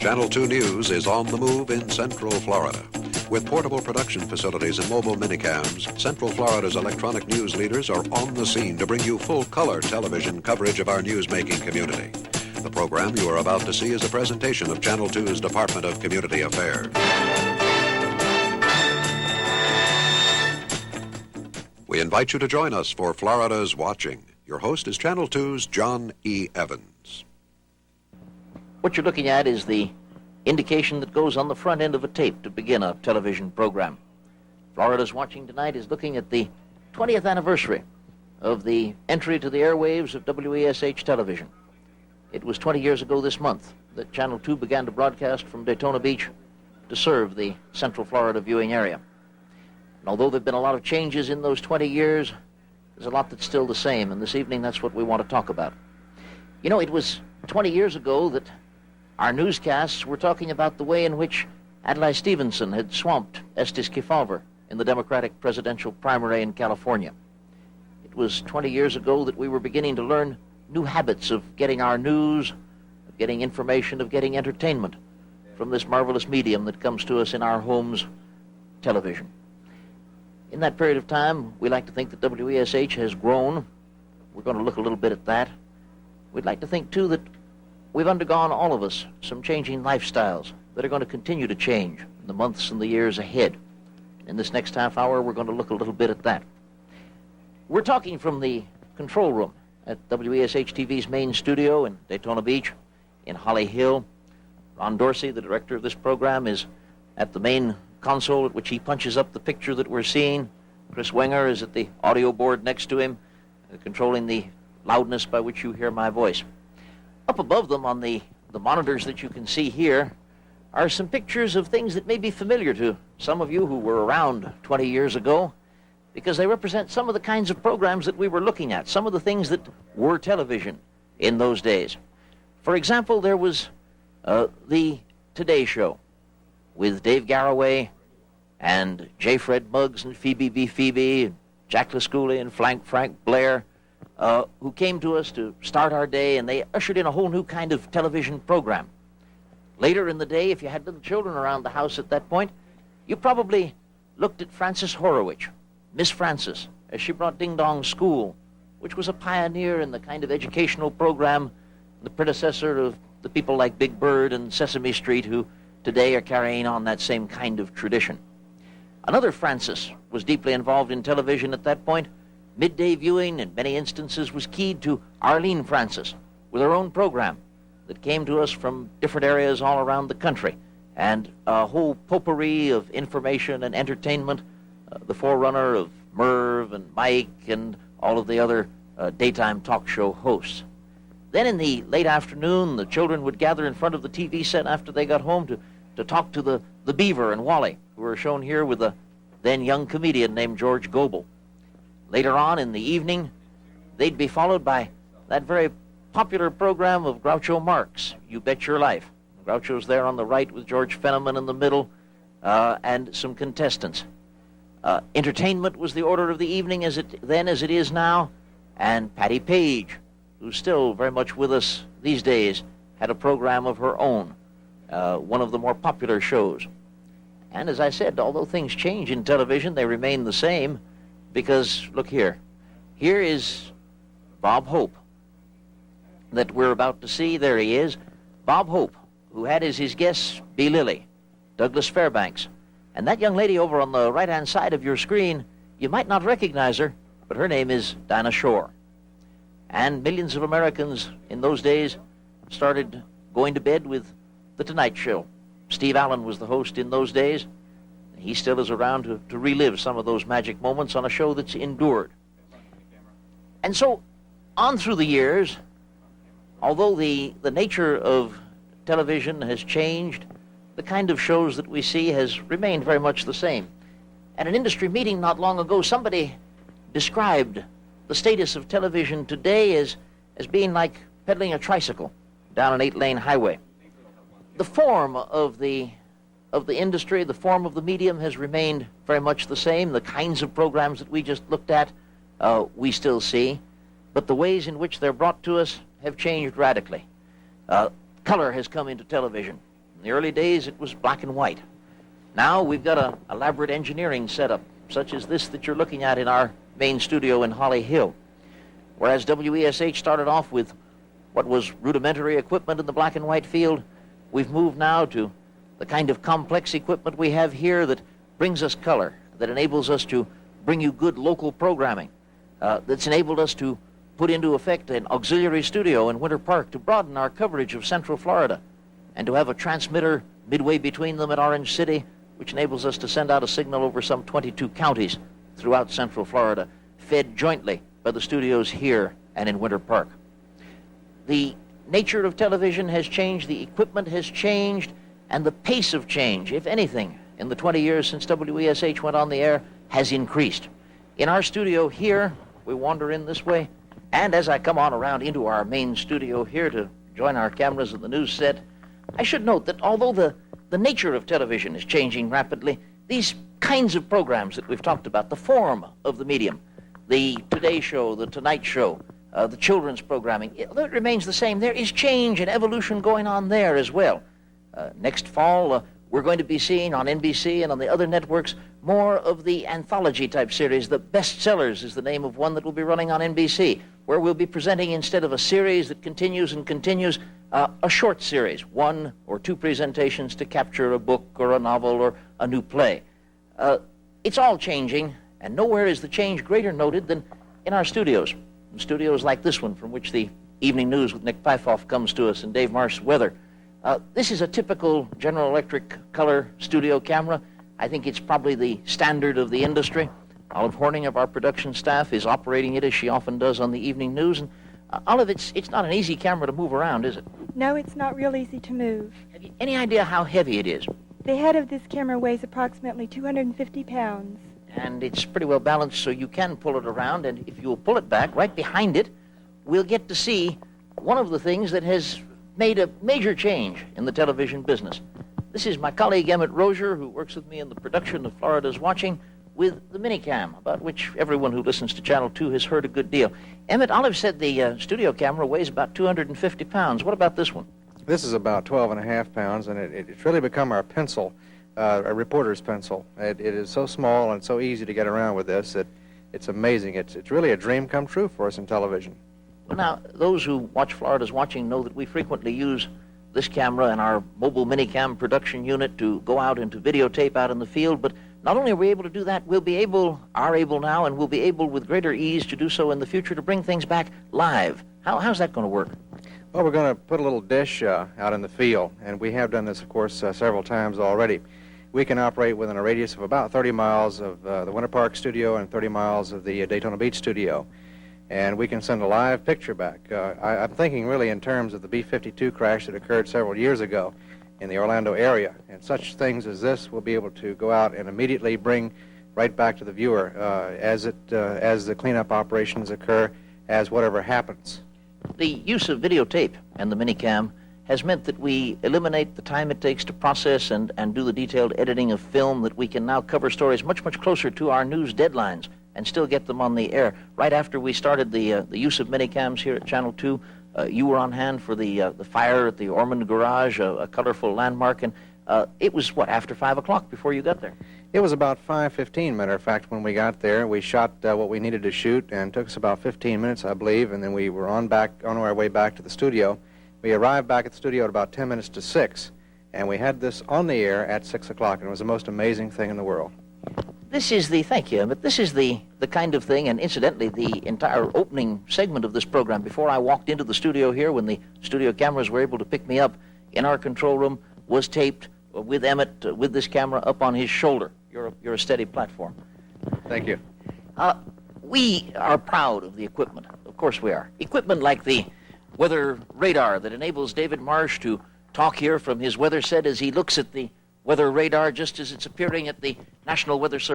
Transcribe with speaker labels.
Speaker 1: Channel 2 News is on the move in Central Florida. With portable production facilities and mobile minicams, Central Florida's electronic news leaders are on the scene to bring you full-color television coverage of our news-making community. The program you are about to see is a presentation of Channel 2's Department of Community Affairs. We invite you to join us for Florida's Watching. Your host is Channel 2's John E. Evans.
Speaker 2: What you're looking at is the indication that goes on the front end of a tape to begin a television program. Florida's Watching tonight is looking at the 20th anniversary of the entry to the airwaves of WESH television. It was 20 years ago this month that Channel 2 began to broadcast from Daytona Beach to serve the Central Florida viewing area. And although there have been a lot of changes in those 20 years, there's a lot that's still the same, and this evening that's what we want to talk about. You know, it was 20 years ago that our newscasts were talking about the way in which Adlai Stevenson had swamped Estes Kefauver in the Democratic presidential primary in California. It was 20 years ago that we were beginning to learn new habits of getting our news, of getting information, of getting entertainment from this marvelous medium that comes to us in our homes, television. In that period of time, we like to think that WESH has grown. We're going to look a little bit at that. We'd like to think, too, that we've undergone, all of us, some changing lifestyles that are going to continue to change in the months and the years ahead. In this next half hour, we're going to look a little bit at that. We're talking from the control room at WESH TV's main studio in Daytona Beach, in Holly Hill. Ron Dorsey, the director of this program, is at the main console at which he punches up the picture that we're seeing. Chris Wenger is at the audio board next to him, controlling the loudness by which you hear my voice. Up above them on the monitors that you can see here are some pictures of things that may be familiar to some of you who were around 20 years ago, because they represent some of the kinds of programs that we were looking at, some of the things that were television in those days. For example, there was the Today Show with Dave Garroway and J. Fred Muggs and Phoebe B. Phoebe, and Jack Lasculi and Frank Blair, who came to us to start our day, and they ushered in a whole new kind of television program. Later in the day, if you had little children around the house at that point, you probably looked at Frances Horowitz, Miss Frances, as she brought Ding Dong School, which was a pioneer in the kind of educational program, the predecessor of the people like Big Bird and Sesame Street, who today are carrying on that same kind of tradition. Another Frances was deeply involved in television at that point. Midday viewing, in many instances, was keyed to Arlene Francis with her own program that came to us from different areas all around the country, and a whole potpourri of information and entertainment, the forerunner of Merv and Mike and all of the other daytime talk show hosts. Then in the late afternoon, the children would gather in front of the TV set after they got home to talk to the Beaver and Wally, who were shown here with a then young comedian named George Gobel. Later on in the evening, they'd be followed by that very popular program of Groucho Marx, You Bet Your Life. Groucho's there on the right with George Fenneman in the middle, and some contestants. Entertainment was the order of the evening as it is now, and Patty Page, who's still very much with us these days, had a program of her own, one of the more popular shows. And as I said, although things change in television, they remain the same. Because, look here. Here is Bob Hope that we're about to see. There he is. Bob Hope, who had as his guests B. Lilly, Douglas Fairbanks. And that young lady over on the right-hand side of your screen, you might not recognize her, but her name is Dinah Shore. And millions of Americans in those days started going to bed with The Tonight Show. Steve Allen was the host in those days. He still is around to relive some of those magic moments on a show that's endured. And so, on through the years, although the nature of television has changed, the kind of shows that we see has remained very much the same. At an industry meeting not long ago, somebody described the status of television today as being like pedaling a tricycle down an 8-lane highway. The form of the industry, the form of the medium has remained very much the same. The kinds of programs that we just looked at, we still see, but the ways in which they're brought to us have changed radically. Color has come into television. In the early days, it was black and white. Now we've got an elaborate engineering setup, such as this that you're looking at in our main studio in Holly Hill. Whereas WESH started off with what was rudimentary equipment in the black and white field, we've moved now to the kind of complex equipment we have here that brings us color, that enables us to bring you good local programming, that's enabled us to put into effect an auxiliary studio in Winter Park to broaden our coverage of Central Florida, and to have a transmitter midway between them at Orange City, which enables us to send out a signal over some 22 counties throughout Central Florida, fed jointly by the studios here and in Winter Park. The nature of television has changed, the equipment has changed, and the pace of change, if anything, in the 20 years since WESH went on the air, has increased. In our studio here, we wander in this way, and as I come on around into our main studio here to join our cameras in the news set, I should note that although the nature of television is changing rapidly, these kinds of programs that we've talked about, the form of the medium, the Today Show, the Tonight Show, the children's programming, it remains the same. There is change and evolution going on there as well. Next fall, we're going to be seeing on NBC and on the other networks more of the anthology-type series. The Bestsellers is the name of one that will be running on NBC, where we'll be presenting, instead of a series that continues and continues, a short series, 1 or 2 presentations to capture a book or a novel or a new play. It's all changing, and nowhere is the change greater noted than in our studios. In studios like this one, from which the evening news with Nick Pfeiffoff comes to us, and Dave Marsh's weather. This is a typical General Electric color studio camera. I think it's probably the standard of the industry. Olive Horning of our production staff is operating it as she often does on the evening news. And Olive, it's not an easy camera to move around, is it?
Speaker 3: No, it's not real easy to move.
Speaker 2: Have you any idea how heavy it is?
Speaker 3: The head of this camera weighs approximately 250 pounds.
Speaker 2: And it's pretty well balanced, so you can pull it around. And if you'll pull it back, right behind it, we'll get to see one of the things that has made a major change in the television business. This is my colleague Emmett Rozier, who works with me in the production of Florida's Watching, with the minicam, about which everyone who listens to Channel 2 has heard a good deal. Emmett, Olive said the studio camera weighs about 250 pounds. What about this one?
Speaker 4: This is about 12 and a half pounds, and it's really become our pencil, a reporter's pencil. It is so small and so easy to get around with this that it's amazing. It's really a dream come true for us in television.
Speaker 2: Well, now, those who watch Florida's Watching know that we frequently use this camera and our mobile minicam production unit to go out and to videotape out in the field, but not only are we able to do that, are able now, and we'll be able with greater ease to do so in the future to bring things back live. How's that going to work?
Speaker 4: Well, we're going to put a little dish out in the field, and we have done this, of course, several times already. We can operate within a radius of about 30 miles of the Winter Park studio and 30 miles of the Daytona Beach studio. And we can send a live picture back. I'm thinking really in terms of the B-52 crash that occurred several years ago in the Orlando area. And such things as this we'll be able to go out and immediately bring right back to the viewer as the cleanup operations occur, as whatever happens.
Speaker 2: The use of videotape and the minicam has meant that we eliminate the time it takes to process and do the detailed editing of film, that we can now cover stories much, much closer to our news deadlines and still get them on the air. Right after we started the use of minicams here at Channel 2, you were on hand for the fire at the Ormond Garage, a colorful landmark, and it was, after 5 o'clock before you got there?
Speaker 4: It was about 5:15, matter of fact, when we got there. We shot what we needed to shoot, and it took us about 15 minutes, I believe, and then we were on our way back to the studio. We arrived back at the studio at about 10 minutes to 6, and we had this on the air at 6 o'clock, and it was the most amazing thing in the world.
Speaker 2: Thank you, but this is the kind of thing, and incidentally, the entire opening segment of this program, before I walked into the studio here, when the studio cameras were able to pick me up in our control room, was taped with Emmett, with this camera up on his shoulder. You're a steady platform.
Speaker 4: Thank you.
Speaker 2: We are proud of the equipment. Of course we are. Equipment like the weather radar that enables David Marsh to talk here from his weather set as he looks at the weather radar just as it's appearing at the National Weather Service.